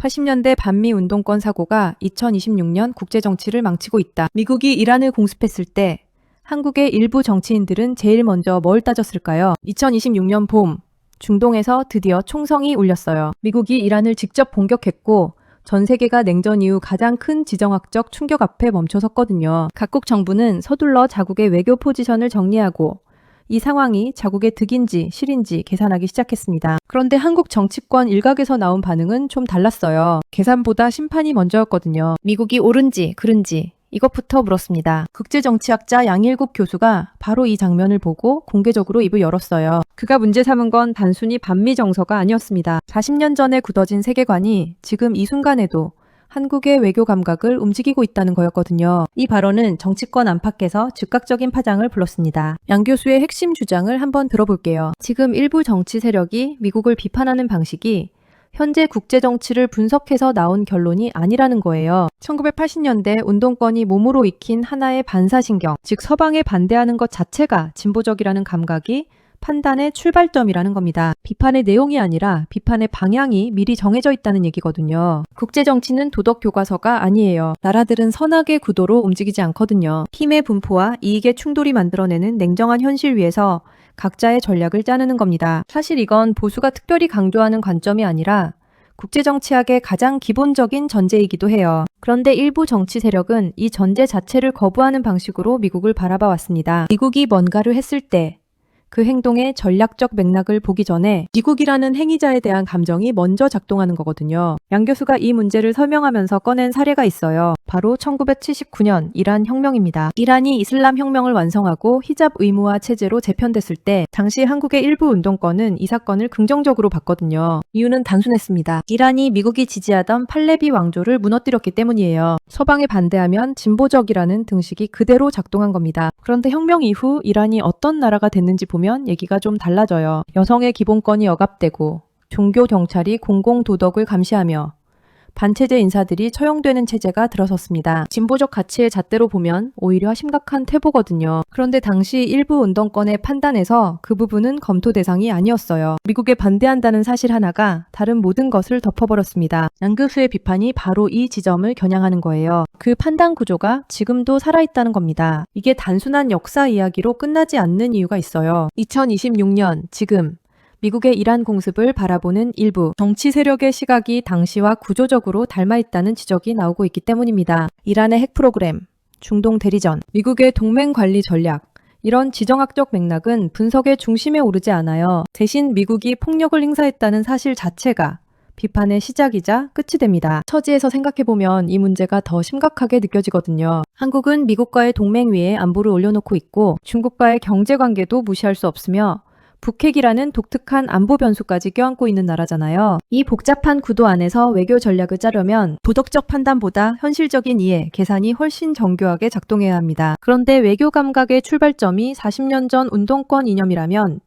80년대 반미 운동권 사고가 2026년 국제정치를 망치고 있다. 미국이 이란을 공습했을 때 한국의 일부 정치인들은 제일 먼저 뭘 따졌을까요? 2026년 봄, 중동에서 드디어 총성이 울렸어요. 미국이 이란을 직접 공격했고 전 세계가 냉전 이후 가장 큰 지정학적 충격 앞에 멈춰섰거든요. 각국 정부는 서둘러 자국의 외교 포지션을 정리하고 이 상황이 자국의 득인지 실인지 계산하기 시작했습니다. 그런데 한국 정치권 일각에서 나온 반응은 좀 달랐어요. 계산보다 심판이 먼저였거든요. 미국이 옳은지 그른지 이것부터 물었습니다. 국제정치학자 양일국 교수가 바로 이 장면을 보고 공개적으로 입을 열었어요. 그가 문제 삼은 건 단순히 반미 정서가 아니었습니다. 40년 전에 굳어진 세계관이 지금 이 순간에도 한국의 외교 감각을 움직이고 있다는 거였거든요. 이 발언은 정치권 안팎에서 즉각적인 파장을 불렀습니다. 양 교수의 핵심 주장을 한번 들어볼게요. 지금 일부 정치 세력이 미국을 비판하는 방식이 현재 국제정치를 분석해서 나온 결론이 아니라는 거예요. 1980년대 운동권이 몸으로 익힌 하나의 반사신경, 즉 서방에 반대하는 것 자체가 진보적이라는 감각이 판단의 출발점이라는 겁니다. 비판의 내용이 아니라 비판의 방향이 미리 정해져 있다는 얘기거든요. 국제정치는 도덕교과서가 아니에요. 나라들은 선악의 구도로 움직이지 않거든요. 힘의 분포와 이익의 충돌이 만들어내는 냉정한 현실 위에서 각자의 전략을 짜내는 겁니다. 사실 이건 보수가 특별히 강조하는 관점이 아니라 국제정치학의 가장 기본적인 전제이기도 해요. 그런데 일부 정치 세력은 이 전제 자체를 거부하는 방식으로 미국을 바라봐 왔습니다. 미국이 뭔가를 했을 때 그 행동의 전략적 맥락을 보기 전에 미국이라는 행위자에 대한 감정이 먼저 작동하는 거거든요. 양 교수가 이 문제를 설명하면서 꺼낸 사례가 있어요. 바로 1979년 이란 혁명입니다. 이란이 이슬람 혁명을 완성하고 히잡 의무화 체제로 재편됐을 때 당시 한국의 일부 운동권은 이 사건을 긍정적으로 봤거든요. 이유는 단순했습니다. 이란이 미국이 지지하던 팔레비 왕조를 무너뜨렸기 때문이에요. 서방에 반대하면 진보적이라는 등식이 그대로 작동한 겁니다. 그런데 혁명 이후 이란이 어떤 나라가 됐는지 보면 얘기가 좀 달라져요. 여성의 기본권이 억압되고 종교 경찰이 공공도덕을 감시하며 반체제 인사들이 처형되는 체제가 들어섰습니다. 진보적 가치의 잣대로 보면 오히려 심각한 퇴보거든요. 그런데 당시 일부 운동권의 판단에서 그 부분은 검토 대상이 아니었어요. 미국에 반대한다는 사실 하나가 다른 모든 것을 덮어버렸습니다. 양 교수의 비판이 바로 이 지점을 겨냥하는 거예요. 그 판단 구조가 지금도 살아있다는 겁니다. 이게 단순한 역사 이야기로 끝나지 않는 이유가 있어요. 2026년 지금 미국의 이란 공습을 바라보는 일부 정치 세력의 시각이 당시와 구조적으로 닮아있다는 지적이 나오고 있기 때문입니다. 이란의 핵 프로그램, 중동 대리전, 미국의 동맹 관리 전략, 이런 지정학적 맥락은 분석의 중심에 오르지 않아요. 대신 미국이 폭력을 행사했다는 사실 자체가 비판의 시작이자 끝이 됩니다. 처지에서 생각해보면 이 문제가 더 심각하게 느껴지거든요. 한국은 미국과의 동맹 위에 안보를 올려놓고 있고 중국과의 경제관계도 무시할 수 없으며 북핵이라는 독특한 안보 변수까지 껴안고 있는 나라잖아요. 이 복잡한 구도 안에서 외교 전략을 짜려면 도덕적 판단보다 현실적인 이해, 계산이 훨씬 정교하게 작동해야 합니다. 그런데 외교 감각의 출발점이 40년 전 운동권 이념이라면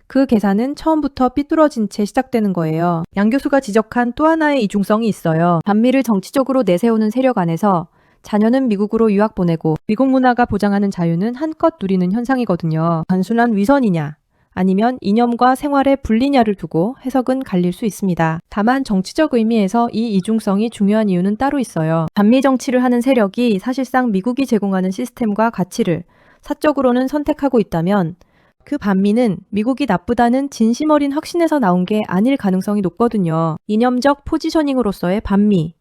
그 계산은 처음부터 삐뚤어진 채 시작되는 거예요. 양 교수가 지적한 또 하나의 이중성이 있어요. 반미를 정치적으로 내세우는 세력 안에서 자녀는 미국으로 유학 보내고 미국 문화가 보장하는 자유는 한껏 누리는 현상이거든요. 단순한 위선이냐? 아니면 이념과 생활의 분리냐를 두고 해석은 갈릴 수 있습니다. 다만 정치적 의미에서 이 이중성이 중요한 이유는 따로 있어요. 반미 정치를 하는 세력이 사실상 미국이 제공하는 시스템과 가치를 사적으로는 선택하고 있다면 그 반미는 미국이 나쁘다는 진심 어린 확신에서 나온 게 아닐 가능성이 높거든요. 이념적 포지셔닝으로서의 반미,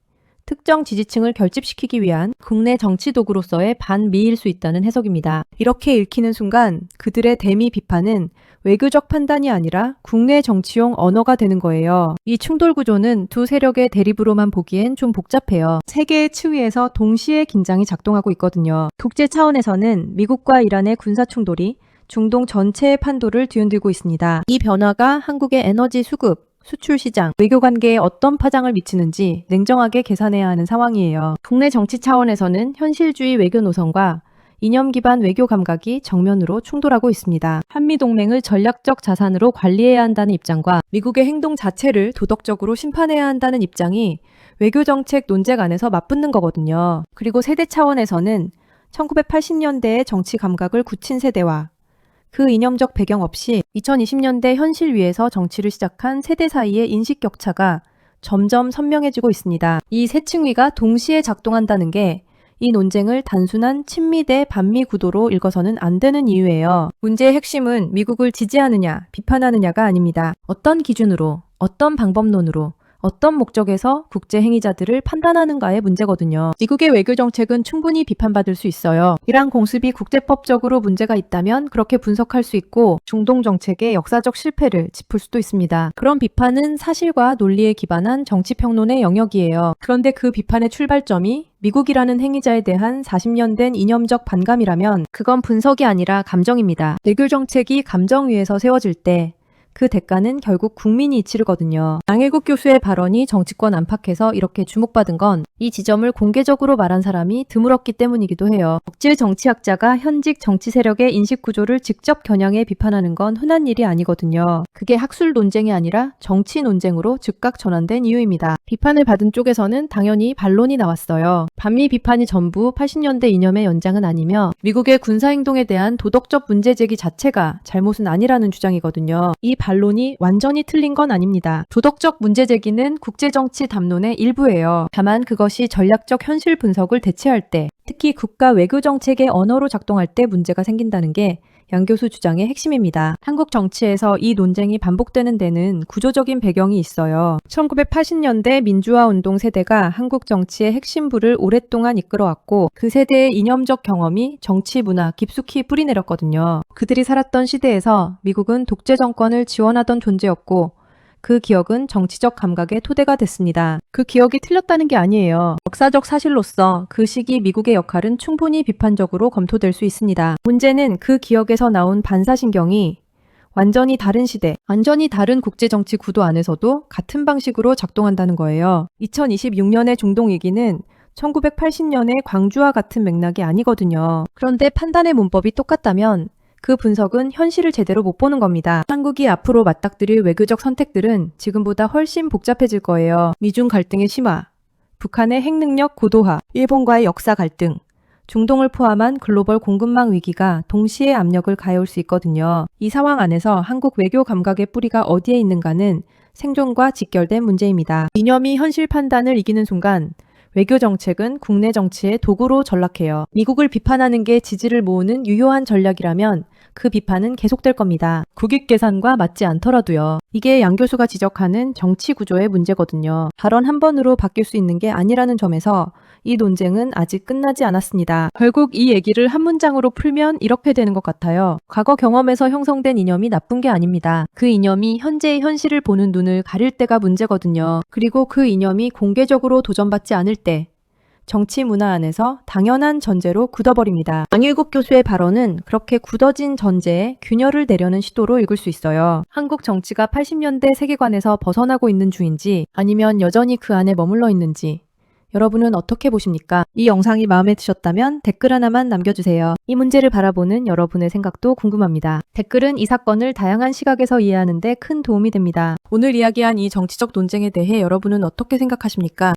특정 지지층을 결집시키기 위한 국내 정치 도구로서의 반미일 수 있다는 해석입니다. 이렇게 읽히는 순간 그들의 대미 비판은 외교적 판단이 아니라 국내 정치용 언어가 되는 거예요. 이 충돌 구조는 두 세력의 대립으로만 보기엔 좀 복잡해요. 세 개의 층위에서 동시에 긴장이 작동하고 있거든요. 국제 차원에서는 미국과 이란의 군사 충돌이 중동 전체의 판도를 뒤흔들고 있습니다. 이 변화가 한국의 에너지 수급, 수출 시장, 외교 관계에 어떤 파장을 미치는지 냉정하게 계산해야 하는 상황이에요. 국내 정치 차원에서는 현실주의 외교 노선과 이념 기반 외교 감각이 정면으로 충돌하고 있습니다. 한미동맹을 전략적 자산으로 관리해야 한다는 입장과 미국의 행동 자체를 도덕적으로 심판해야 한다는 입장이 외교정책 논쟁 안에서 맞붙는 거거든요. 그리고 세대 차원에서는 1980년대의 정치 감각을 굳힌 세대와 그 이념적 배경 없이 2020년대 현실 위에서 정치를 시작한 세대 사이의 인식 격차가 점점 선명해지고 있습니다. 이 세 층위가 동시에 작동한다는 게 이 논쟁을 단순한 친미 대 반미 구도로 읽어서는 안 되는 이유예요. 문제의 핵심은 미국을 지지하느냐, 비판하느냐가 아닙니다. 어떤 기준으로, 어떤 방법론으로, 어떤 목적에서 국제 행위자들을 판단하는가의 문제거든요. 미국의 외교 정책은 충분히 비판받을 수 있어요. 이란 공습이 국제법적으로 문제가 있다면 그렇게 분석할 수 있고 중동 정책의 역사적 실패를 짚을 수도 있습니다. 그런 비판은 사실과 논리에 기반한 정치평론의 영역이에요. 그런데 그 비판의 출발점이 미국이라는 행위자에 대한 40년 된 이념적 반감이라면 그건 분석이 아니라 감정입니다. 외교 정책이 감정 위에서 세워질 때 그 대가는 결국 국민이 치르거든요. 양일국 교수의 발언이 정치권 안팎에서 이렇게 주목받은 건 이 지점을 공개적으로 말한 사람이 드물었기 때문이기도 해요. 국제 정치학자가 현직 정치 세력의 인식 구조를 직접 겨냥해 비판하는 건 흔한 일이 아니거든요. 그게 학술 논쟁이 아니라 정치 논쟁으로 즉각 전환된 이유입니다. 비판을 받은 쪽에서는 당연히 반론이 나왔어요. 반미 비판이 전부 80년대 이념의 연장은 아니며 미국의 군사행동에 대한 도덕적 문제 제기 자체가 잘못은 아니라는 주장이거든요. 이 반론이 완전히 틀린 건 아닙니다. 도덕적 문제 제기는 국제정치 담론의 일부예요. 다만 그것이 전략적 현실 분석을 대체할 때, 특히 국가 외교 정책의 언어로 작동할 때 문제가 생긴다는 게 양 교수 주장의 핵심입니다. 한국 정치에서 이 논쟁이 반복되는 데는 구조적인 배경이 있어요. 1980년대 민주화 운동 세대가 한국 정치의 핵심부를 오랫동안 이끌어왔고 그 세대의 이념적 경험이 정치 문화 깊숙이 뿌리내렸거든요. 그들이 살았던 시대에서 미국은 독재 정권을 지원하던 존재였고 그 기억은 정치적 감각의 토대가 됐습니다. 그 기억이 틀렸다는 게 아니에요. 역사적 사실로서 그 시기 미국의 역할은 충분히 비판적으로 검토될 수 있습니다. 문제는 그 기억에서 나온 반사신경이 완전히 다른 시대, 완전히 다른 국제정치 구도 안에서도 같은 방식으로 작동한다는 거예요. 2026년의 중동 위기는 1980년의 광주와 같은 맥락이 아니거든요. 그런데 판단의 문법이 똑같다면 그 분석은 현실을 제대로 못 보는 겁니다. 한국이 앞으로 맞닥뜨릴 외교적 선택들은 지금보다 훨씬 복잡해질 거예요. 미중 갈등의 심화, 북한의 핵능력 고도화, 일본과의 역사 갈등, 중동을 포함한 글로벌 공급망 위기가 동시에 압력을 가해올 수 있거든요. 이 상황 안에서 한국 외교 감각의 뿌리가 어디에 있는가는 생존과 직결된 문제입니다. 이념이 현실 판단을 이기는 순간 외교 정책은 국내 정치의 도구로 전락해요. 미국을 비판하는 게 지지를 모으는 유효한 전략이라면 그 비판은 계속될 겁니다. 국익 계산과 맞지 않더라도요. 이게 양 교수가 지적하는 정치 구조의 문제거든요. 발언 한 번으로 바뀔 수 있는 게 아니라는 점에서 이 논쟁은 아직 끝나지 않았습니다. 결국 이 얘기를 한 문장으로 풀면 이렇게 되는 것 같아요. 과거 경험에서 형성된 이념이 나쁜 게 아닙니다. 그 이념이 현재의 현실을 보는 눈을 가릴 때가 문제거든요. 그리고 그 이념이 공개적으로 도전받지 않을 때 정치 문화 안에서 당연한 전제로 굳어버립니다. 양일국 교수의 발언은 그렇게 굳어진 전제에 균열을 내려는 시도로 읽을 수 있어요. 한국 정치가 80년대 세계관에서 벗어나고 있는 중인지 아니면 여전히 그 안에 머물러 있는지 여러분은 어떻게 보십니까? 이 영상이 마음에 드셨다면 댓글 하나만 남겨주세요. 이 문제를 바라보는 여러분의 생각도 궁금합니다. 댓글은 이 사건을 다양한 시각에서 이해하는 데 큰 도움이 됩니다. 오늘 이야기한 이 정치적 논쟁에 대해 여러분은 어떻게 생각하십니까?